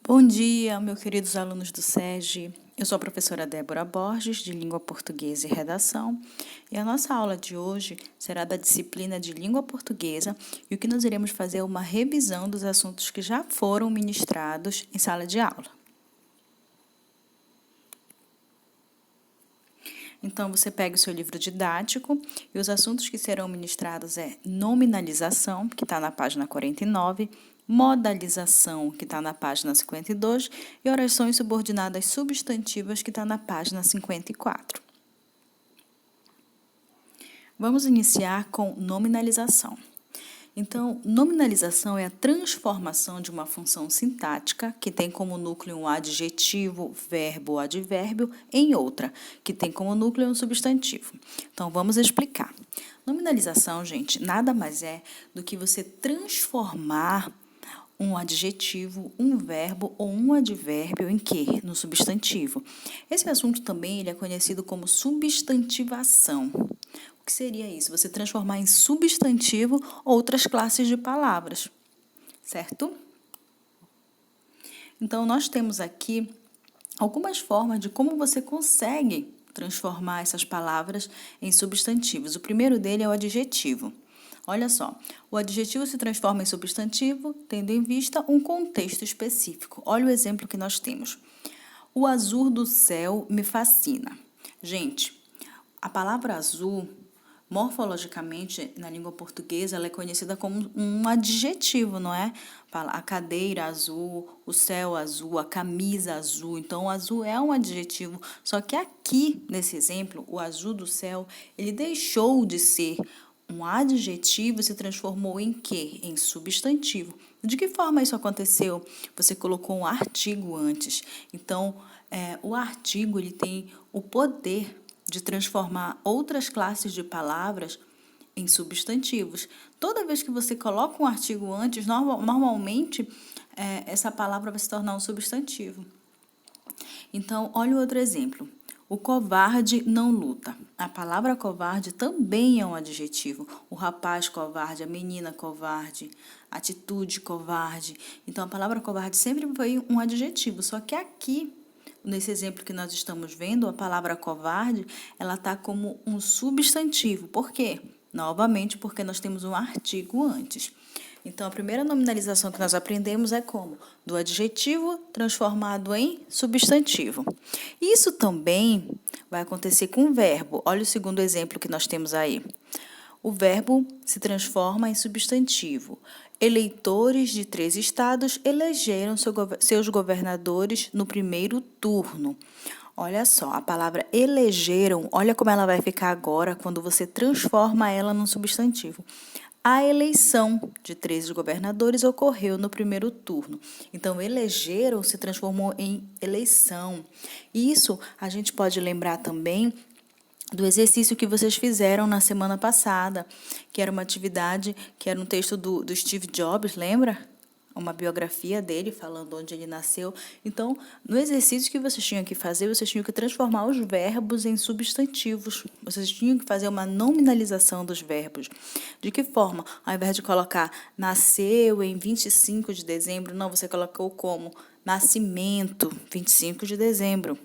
Bom dia, meus queridos alunos do SEGI. Eu sou a professora Débora Borges, de Língua Portuguesa e Redação, e a nossa aula de hoje será da disciplina de Língua Portuguesa, e o que nós iremos fazer é uma revisão dos assuntos que já foram ministrados em sala de aula. Então, você pega o seu livro didático e os assuntos que serão ministrados é nominalização, que está na página 49, modalização, que está na página 52, e orações subordinadas substantivas, que está na página 54. Vamos iniciar com nominalização. Então, nominalização é a transformação de uma função sintática que tem como núcleo um adjetivo, verbo ou advérbio em outra, que tem como núcleo um substantivo. Então, vamos explicar. Nominalização, gente, nada mais é do que você transformar um adjetivo, um verbo ou um advérbio em quê? No substantivo. Esse assunto também ele é conhecido como substantivação. O que seria isso? Você transformar em substantivo outras classes de palavras, certo? Então, nós temos aqui algumas formas de como você consegue transformar essas palavras em substantivos. O primeiro dele é o adjetivo. Olha só, o adjetivo se transforma em substantivo, tendo em vista um contexto específico. Olha o exemplo que nós temos. O azul do céu me fascina. Gente, a palavra azul, morfologicamente, na língua portuguesa, ela é conhecida como um adjetivo, não é? A cadeira azul, o céu azul, a camisa azul. Então, o azul é um adjetivo. Só que aqui, nesse exemplo, o azul do céu, ele deixou de ser um adjetivo e se transformou em quê? Em substantivo. De que forma isso aconteceu? Você colocou um artigo antes. Então, o artigo ele tem o poder de transformar outras classes de palavras em substantivos. Toda vez que você coloca um artigo antes, normalmente essa palavra vai se tornar um substantivo. Então, olha o outro exemplo. O covarde não luta. A palavra covarde também é um adjetivo. O rapaz covarde, a menina covarde, a atitude covarde. Então, a palavra covarde sempre foi um adjetivo. Só que aqui, nesse exemplo que nós estamos vendo, a palavra covarde, ela está como um substantivo. Por quê? Novamente, porque nós temos um artigo antes. Então, a primeira nominalização que nós aprendemos é como? Do adjetivo transformado em substantivo. Isso também vai acontecer com o verbo. Olha o segundo exemplo que nós temos aí. O verbo se transforma em substantivo. Eleitores de 3 estados elegeram seus governadores no primeiro turno. Olha só, a palavra elegeram, olha como ela vai ficar agora quando você transforma ela num substantivo. A eleição de 13 governadores ocorreu no primeiro turno. Então, elegeram se transformou em eleição. Isso a gente pode lembrar também do exercício que vocês fizeram na semana passada, que era uma atividade, que era um texto do Steve Jobs, lembra? Uma biografia dele, falando onde ele nasceu. Então, no exercício que vocês tinham que fazer, vocês tinham que transformar os verbos em substantivos. Vocês tinham que fazer uma nominalização dos verbos. De que forma? Ao invés de colocar nasceu em 25 de dezembro, não, você colocou como nascimento, 25 de dezembro.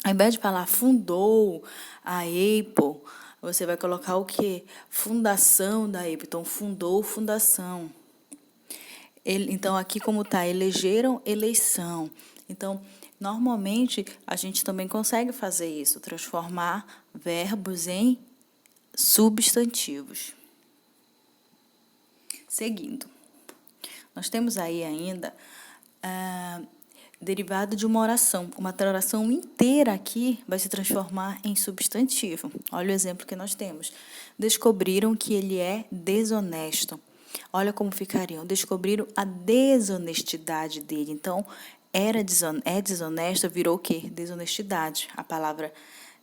Ao invés de falar fundou a Apple, você vai colocar o quê? Fundação da Apple. Então, fundou, fundação. Então, aqui como está, elegeram, eleição. Então, normalmente, a gente também consegue fazer isso, transformar verbos em substantivos. Seguindo, nós temos aí ainda derivado de uma oração. Uma oração inteira aqui vai se transformar em substantivo. Olha o exemplo que nós temos. Descobriram que ele é desonesto. Olha como ficariam. Descobriram a desonestidade dele. Então, é desonesto, virou o quê? Desonestidade. A palavra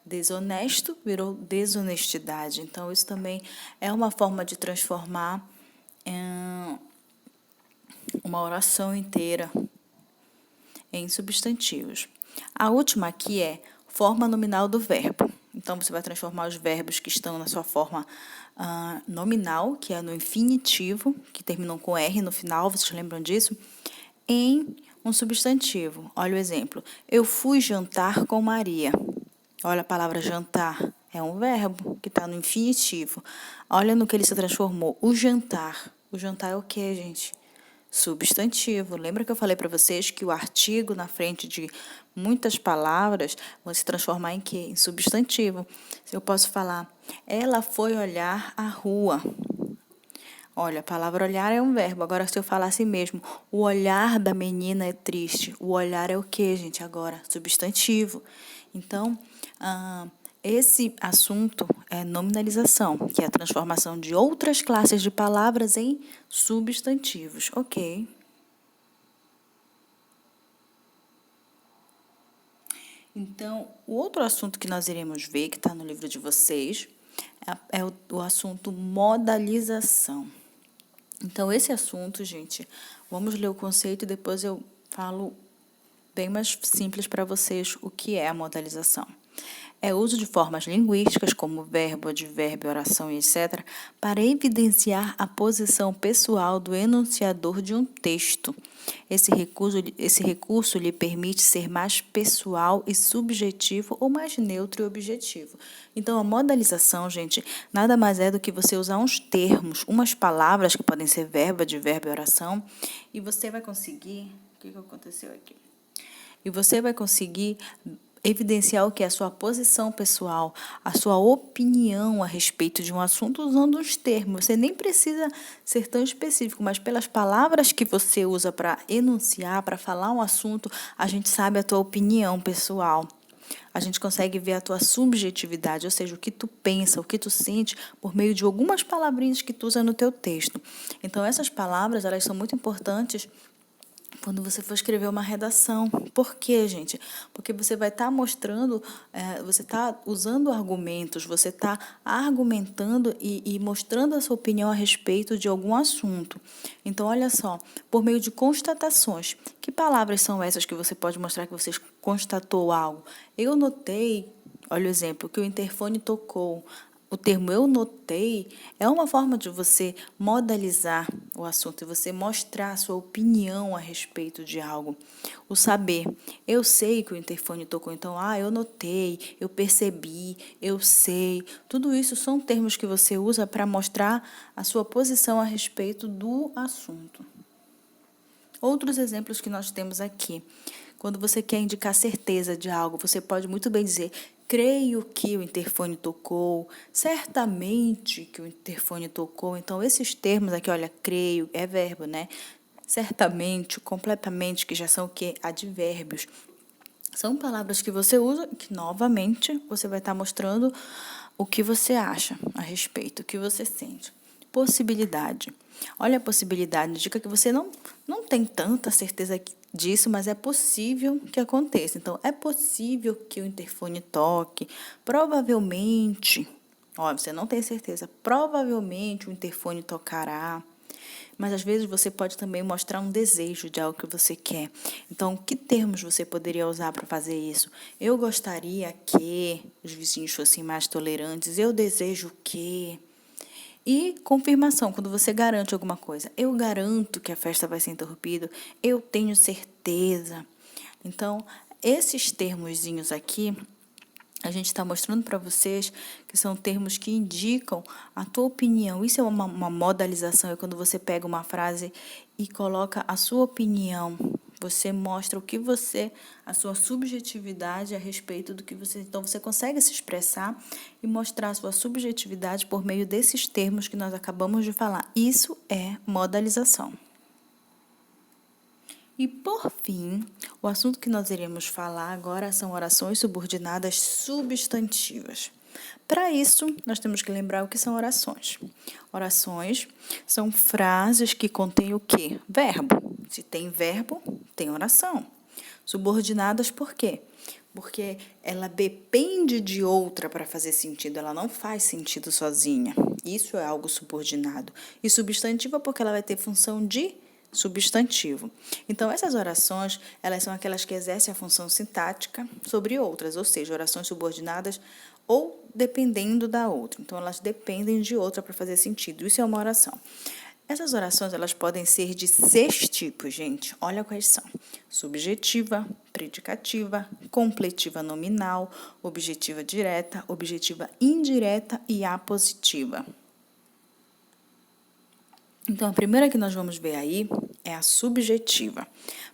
desonesto virou desonestidade. Então, isso também é uma forma de transformar uma oração inteira em substantivos. A última aqui é forma nominal do verbo. Então, você vai transformar os verbos que estão na sua forma nominal, que é no infinitivo, que terminam com R no final, vocês lembram disso? Em um substantivo. Olha o exemplo. Eu fui jantar com Maria. Olha a palavra jantar. É um verbo que está no infinitivo. Olha no que ele se transformou. O jantar. O jantar é o quê, gente? Substantivo. Lembra que eu falei para vocês que o artigo na frente de muitas palavras vão se transformar em quê? Em substantivo. Eu posso falar, ela foi olhar a rua. Olha, a palavra olhar é um verbo. Agora, se eu falar assim mesmo, o olhar da menina é triste. O olhar é o quê, gente? Agora, substantivo. Então, esse assunto é nominalização, que é a transformação de outras classes de palavras em substantivos. Ok. Então, o outro assunto que nós iremos ver, que está no livro de vocês, é o assunto modalização. Então, esse assunto, gente, vamos ler o conceito e depois eu falo bem mais simples para vocês o que é a modalização. É o uso de formas linguísticas, como verbo, advérbio, oração e etc., para evidenciar a posição pessoal do enunciador de um texto. Esse recurso lhe permite ser mais pessoal e subjetivo ou mais neutro e objetivo. Então, a modalização, gente, nada mais é do que você usar uns termos, umas palavras que podem ser verbo, advérbio, oração, e você vai conseguir... O que aconteceu aqui? E você vai conseguir evidenciar o que é a sua posição pessoal, a sua opinião a respeito de um assunto usando os termos. Você nem precisa ser tão específico, mas pelas palavras que você usa para enunciar, para falar um assunto, a gente sabe a tua opinião pessoal. A gente consegue ver a tua subjetividade, ou seja, o que tu pensa, o que tu sente, por meio de algumas palavrinhas que tu usa no teu texto. Então, essas palavras, elas são muito importantes quando você for escrever uma redação. Por quê, gente? Porque você vai estar mostrando, você está usando argumentos, você está argumentando e mostrando a sua opinião a respeito de algum assunto. Então, olha só, por meio de constatações. Que palavras são essas que você pode mostrar que você constatou algo? Eu notei, olha o exemplo, que o interfone tocou. O termo eu notei é uma forma de você modalizar o assunto e você mostrar a sua opinião a respeito de algo. O saber. Eu sei que o interfone tocou, então, eu notei, eu percebi, eu sei. Tudo isso são termos que você usa para mostrar a sua posição a respeito do assunto. Outros exemplos que nós temos aqui. Quando você quer indicar certeza de algo, você pode muito bem dizer, creio que o interfone tocou, certamente que o interfone tocou. Então, esses termos aqui, olha, creio, é verbo, né? Certamente, completamente, que já são o quê? Advérbios. São palavras que você usa que, novamente, você vai estar mostrando o que você acha a respeito, o que você sente. Possibilidade. Olha a possibilidade, indica que você não tem tanta certeza disso, mas é possível que aconteça. Então, é possível que o interfone toque, provavelmente, você não tem certeza, provavelmente o interfone tocará, mas às vezes você pode também mostrar um desejo de algo que você quer. Então, que termos você poderia usar para fazer isso? Eu gostaria que os vizinhos fossem mais tolerantes, eu desejo que... E confirmação, quando você garante alguma coisa. Eu garanto que a festa vai ser interrompida, eu tenho certeza. Então, esses termozinhos aqui, a gente está mostrando para vocês que são termos que indicam a tua opinião. Isso é uma modalização, é quando você pega uma frase e coloca a sua opinião. Você mostra o que você, a sua subjetividade a respeito do que você... Então, você consegue se expressar e mostrar a sua subjetividade por meio desses termos que nós acabamos de falar. Isso é modalização. E, por fim, o assunto que nós iremos falar agora são orações subordinadas substantivas. Para isso, nós temos que lembrar o que são orações. Orações são frases que contêm o quê? Verbo. Se tem verbo, tem oração. Subordinadas por quê? Porque ela depende de outra para fazer sentido, ela não faz sentido sozinha. Isso é algo subordinado. E substantiva porque ela vai ter função de substantivo. Então, essas orações, elas são aquelas que exercem a função sintática sobre outras, ou seja, orações subordinadas ou dependendo da outra. Então, elas dependem de outra para fazer sentido. Isso é uma oração. Essas orações, elas podem ser de 6 tipos, gente. Olha quais são: subjetiva, predicativa, completiva nominal, objetiva direta, objetiva indireta e apositiva. Então, a primeira que nós vamos ver aí é a subjetiva.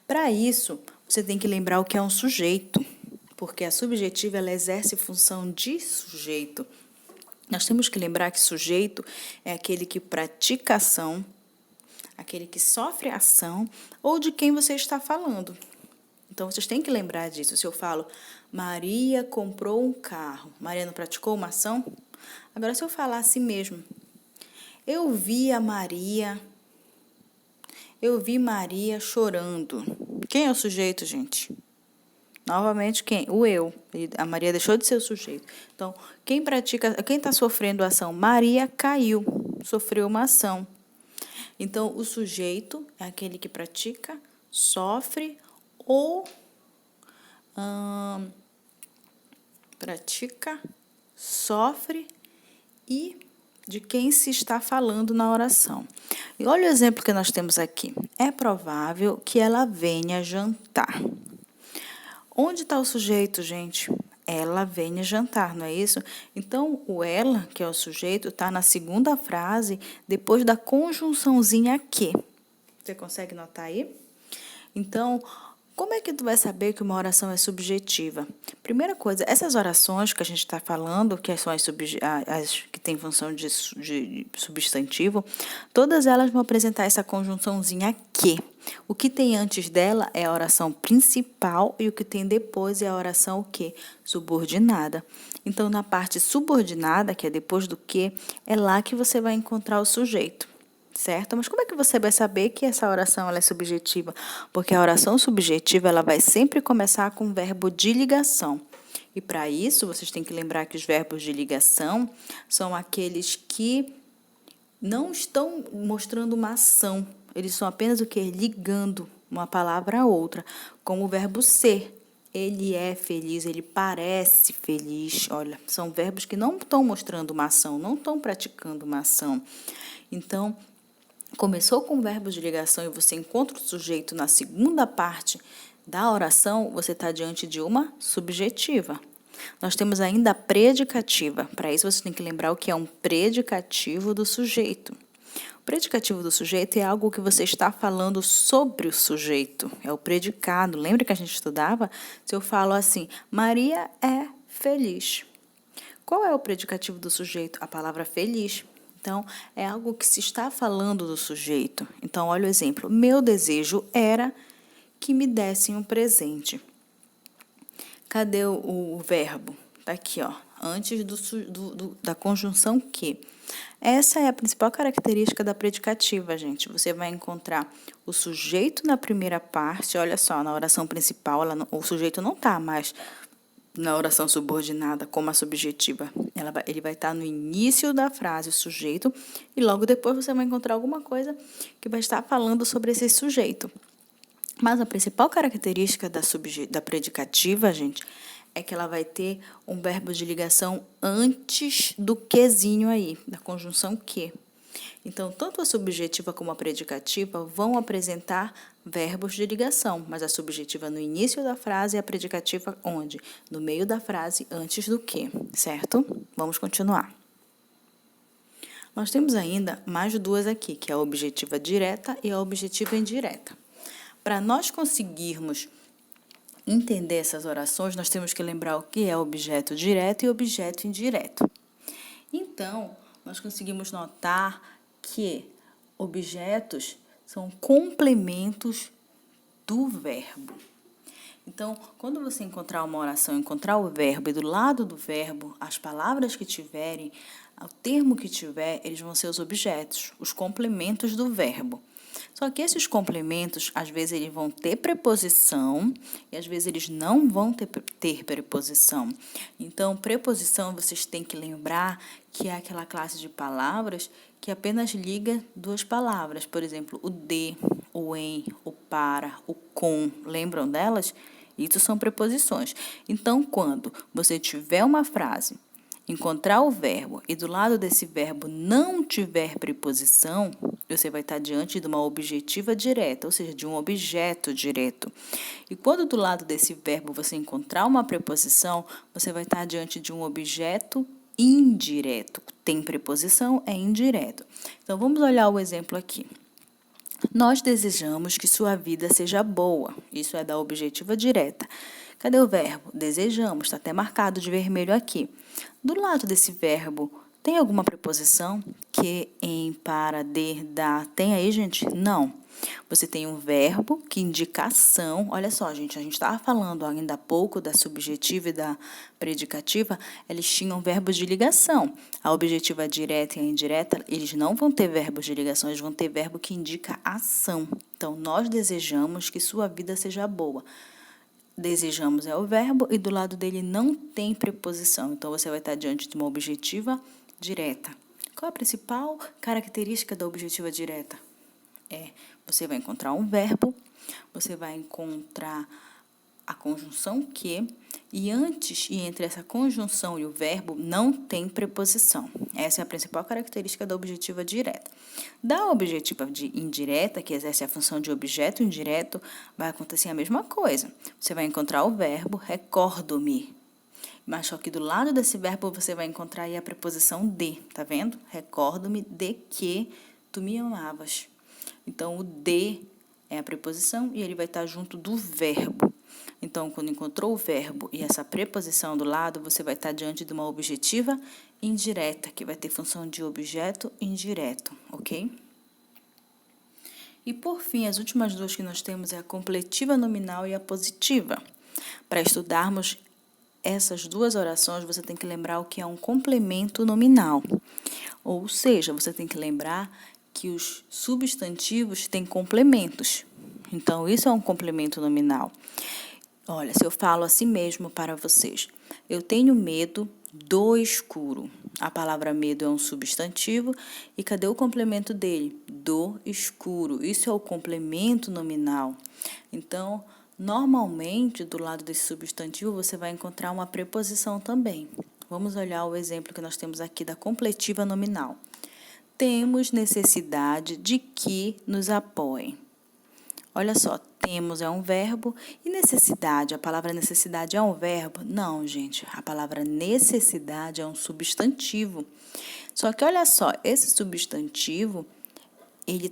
Para isso, você tem que lembrar o que é um sujeito, porque a subjetiva ela exerce função de sujeito. Nós temos que lembrar que sujeito é aquele que pratica ação, aquele que sofre ação ou de quem você está falando. Então, vocês têm que lembrar disso. Se eu falo, Maria comprou um carro, Maria não praticou uma ação? Agora, se eu falar assim mesmo, eu vi Maria chorando. Quem é o sujeito, gente? Novamente, quem? O eu. A Maria deixou de ser o sujeito. Então, quem está sofrendo a ação? Maria caiu, sofreu uma ação. Então, o sujeito é aquele que pratica, sofre ou pratica, sofre e de quem se está falando na oração. E olha o exemplo que nós temos aqui. É provável que ela venha jantar. Onde está o sujeito, gente? Ela venha jantar, não é isso? Então, o ela, que é o sujeito, está na segunda frase, depois da conjunçãozinha que. Você consegue notar aí? Então, como é que tu vai saber que uma oração é subjetiva? Primeira coisa, essas orações que a gente está falando, que são as que têm função de substantivo, todas elas vão apresentar essa conjunçãozinha que. O que tem antes dela é a oração principal e o que tem depois é a oração o quê? Subordinada. Então, na parte subordinada, que é depois do que, é lá que você vai encontrar o sujeito. Certo? Mas como é que você vai saber que essa oração ela é subjetiva? Porque a oração subjetiva ela vai sempre começar com o verbo de ligação. E para isso, vocês têm que lembrar que os verbos de ligação são aqueles que não estão mostrando uma ação. Eles são apenas o quê? Ligando uma palavra a outra, como o verbo ser. Ele é feliz, ele parece feliz. Olha, são verbos que não estão mostrando uma ação, não estão praticando uma ação. Então, começou com verbos de ligação e você encontra o sujeito na segunda parte da oração, você está diante de uma subjetiva. Nós temos ainda a predicativa. Para isso, você tem que lembrar o que é um predicativo do sujeito. O predicativo do sujeito é algo que você está falando sobre o sujeito. É o predicado. Lembra que a gente estudava? Se eu falo assim, Maria é feliz. Qual é o predicativo do sujeito? A palavra feliz. Então, é algo que se está falando do sujeito. Então, olha o exemplo. Meu desejo era que me dessem um presente. Cadê o verbo? Está aqui, ó, antes da conjunção que. Essa é a principal característica da predicativa, gente. Você vai encontrar o sujeito na primeira parte. Olha só, na oração principal, o sujeito não está mais na oração subordinada como a subjetiva. Ele vai estar no início da frase, o sujeito, e logo depois você vai encontrar alguma coisa que vai estar falando sobre esse sujeito. Mas a principal característica da predicativa, gente, é que ela vai ter um verbo de ligação antes do quezinho aí, da conjunção que. Então, tanto a subjetiva como a predicativa vão apresentar verbos de ligação, mas a subjetiva no início da frase e a predicativa onde? No meio da frase, antes do que, certo? Vamos continuar. Nós temos ainda mais duas aqui, que é a objetiva direta e a objetiva indireta. Para nós conseguirmos entender essas orações, nós temos que lembrar o que é objeto direto e objeto indireto. Então, nós conseguimos notar que objetos são complementos do verbo. Então, quando você encontrar uma oração, encontrar o verbo e do lado do verbo, as palavras que tiverem, o termo que tiver, eles vão ser os objetos, os complementos do verbo. Só que esses complementos, às vezes, eles vão ter preposição e, às vezes, eles não vão ter preposição. Então, preposição, vocês têm que lembrar que é aquela classe de palavras que apenas liga duas palavras. Por exemplo, o de, o em, o para, o com. Lembram delas? Isso são preposições. Então, quando você tiver uma frase encontrar o verbo e do lado desse verbo não tiver preposição, você vai estar diante de uma objetiva direta, ou seja, de um objeto direto. E quando do lado desse verbo você encontrar uma preposição, você vai estar diante de um objeto indireto. Tem preposição, é indireto. Então, vamos olhar o exemplo aqui. Nós desejamos que sua vida seja boa. Isso é da objetiva direta. Cadê o verbo? Desejamos, está até marcado de vermelho aqui. Do lado desse verbo, tem alguma preposição? Que, em, para, de, da. Tem aí, gente? Não. Você tem um verbo que indica ação. Olha só, gente, a gente estava falando ainda há pouco da subjetiva e da predicativa, eles tinham verbos de ligação. A objetiva direta e a indireta, eles não vão ter verbos de ligação, eles vão ter verbo que indica ação. Então, nós desejamos que sua vida seja boa. Desejamos é o verbo e do lado dele não tem preposição. Então, você vai estar diante de uma objetiva direta. Qual a principal característica da objetiva direta? Você vai encontrar um verbo, você vai encontrar a conjunção que, e antes e entre essa conjunção e o verbo não tem preposição. Essa é a principal característica da objetiva direta. Da objetiva indireta, que exerce a função de objeto indireto, vai acontecer a mesma coisa. Você vai encontrar o verbo recordo-me. Mas só que do lado desse verbo você vai encontrar aí a preposição de, tá vendo? Recordo-me de que tu me amavas. Então, o de é a preposição e ele vai estar junto do verbo. Então, quando encontrou o verbo e essa preposição do lado, você vai estar diante de uma objetiva indireta, que vai ter função de objeto indireto, ok? E, por fim, as últimas duas que nós temos é a completiva nominal e a positiva. Para estudarmos essas duas orações, você tem que lembrar o que é um complemento nominal. Ou seja, você tem que lembrar que os substantivos têm complementos. Então, isso é um complemento nominal. Olha, se eu falo assim mesmo para vocês, eu tenho medo do escuro. A palavra medo é um substantivo e cadê o complemento dele? Do escuro. Isso é o complemento nominal. Então, normalmente, do lado desse substantivo, você vai encontrar uma preposição também. Vamos olhar o exemplo que nós temos aqui da completiva nominal. Temos necessidade de que nos apoiem. Olha só, temos é um verbo e necessidade, a palavra necessidade é um verbo? Não, gente, a palavra necessidade é um substantivo. Só que olha só, esse substantivo, ele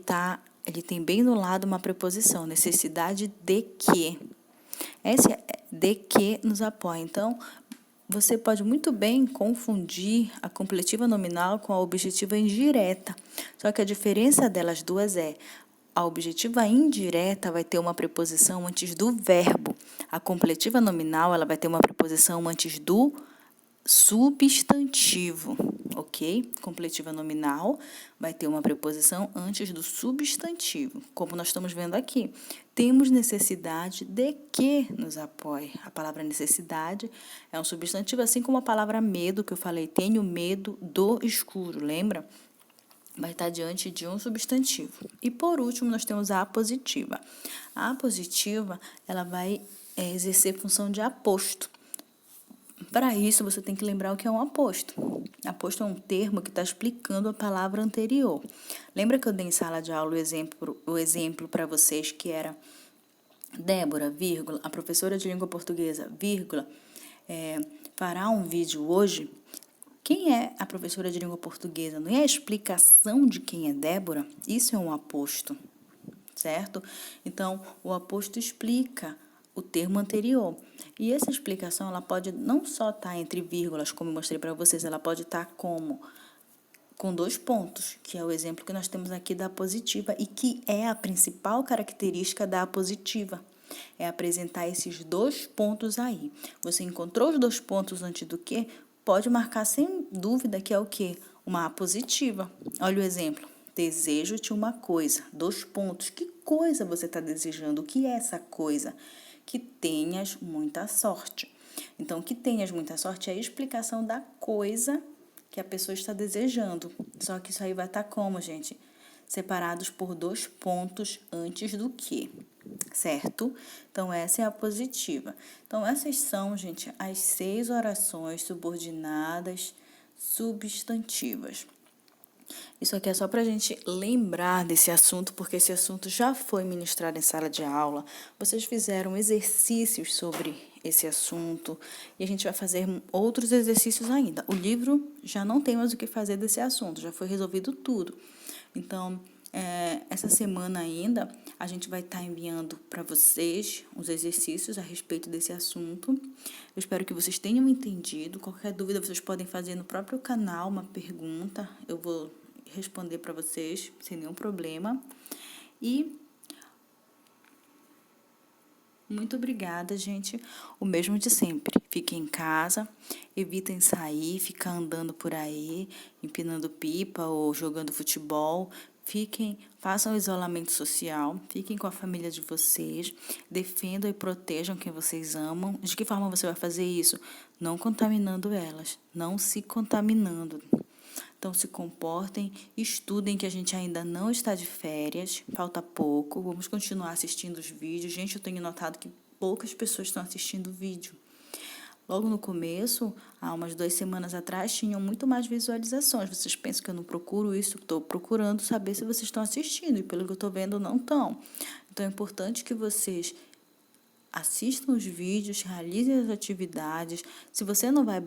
tem bem do lado uma preposição, necessidade de que. Esse é de que nos apoia. Então, você pode muito bem confundir a completiva nominal com a objetiva indireta. Só que a diferença delas duas é a objetiva indireta vai ter uma preposição antes do verbo. A completiva nominal ela vai ter uma preposição antes do substantivo, ok? Completiva nominal vai ter uma preposição antes do substantivo, como nós estamos vendo aqui. Temos necessidade de que nos apoie. A palavra necessidade é um substantivo, assim como a palavra medo, que eu falei, tenho medo do escuro, lembra? Vai estar diante de um substantivo. E, por último, nós temos a apositiva. A apositiva, ela vai exercer função de aposto. Para isso, você tem que lembrar o que é um aposto. Aposto é um termo que está explicando a palavra anterior. Lembra que eu dei em sala de aula o exemplo para vocês que era Débora, vírgula, a professora de língua portuguesa, vírgula, fará um vídeo hoje. Quem é a professora de língua portuguesa? Não é a explicação de quem é Débora? Isso é um aposto, certo? Então, o aposto explica o termo anterior. E essa explicação, ela pode não só estar entre vírgulas, como eu mostrei para vocês, ela pode estar com 2 pontos, que é o exemplo que nós temos aqui da apositiva e que é a principal característica da apositiva. É apresentar esses 2 pontos aí. Você encontrou os 2 pontos antes do que? Pode marcar sem dúvida que é o quê? Uma apositiva. Olha o exemplo. Desejo-te uma coisa. 2 pontos. Que coisa você está desejando? O que é essa coisa? Que tenhas muita sorte. Então, que tenhas muita sorte é a explicação da coisa que a pessoa está desejando. Só que isso aí vai estar como, gente? Separados por 2 pontos antes do que, certo? Então, essa é a positiva. Então, essas são, gente, as 6 orações subordinadas substantivas. Isso aqui é só para a gente lembrar desse assunto, porque esse assunto já foi ministrado em sala de aula. Vocês fizeram exercícios sobre esse assunto e a gente vai fazer outros exercícios ainda. O livro já não tem mais o que fazer desse assunto, já foi resolvido tudo. Então, essa semana ainda, a gente vai estar enviando para vocês os exercícios a respeito desse assunto. Eu espero que vocês tenham entendido. Qualquer dúvida, vocês podem fazer no próprio canal uma pergunta. Eu vou responder para vocês sem nenhum problema. E muito obrigada, gente. O mesmo de sempre. Fiquem em casa, evitem sair, ficar andando por aí, empinando pipa ou jogando futebol. Façam isolamento social, fiquem com a família de vocês, defendam e protejam quem vocês amam. De que forma você vai fazer isso? Não contaminando elas, não se contaminando. Então, se comportem, estudem, que a gente ainda não está de férias, falta pouco, vamos continuar assistindo os vídeos. Gente, eu tenho notado que poucas pessoas estão assistindo o vídeo. Logo no começo, há umas 2 semanas atrás, tinham muito mais visualizações. Vocês pensam que eu não procuro isso? Estou procurando saber se vocês estão assistindo, e pelo que eu estou vendo, não estão. Então, é importante que vocês assistam os vídeos, realizem as atividades. Se você não vai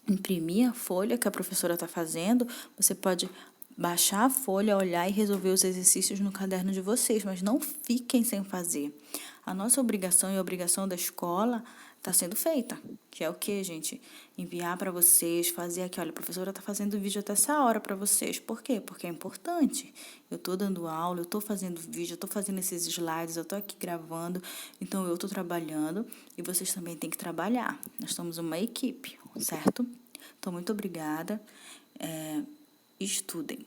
imprimir a folha que a professora está fazendo, você pode baixar a folha, olhar e resolver os exercícios no caderno de vocês, mas não fiquem sem fazer. A nossa obrigação e a obrigação da escola está sendo feita, que é o quê, gente? Enviar para vocês, fazer aqui, olha, a professora está fazendo vídeo até essa hora para vocês. Por quê? Porque é importante. Eu estou dando aula, eu estou fazendo vídeo, eu estou fazendo esses slides, eu estou aqui gravando, então eu estou trabalhando e vocês também têm que trabalhar. Nós somos uma equipe, certo? Então, muito obrigada. Estudem.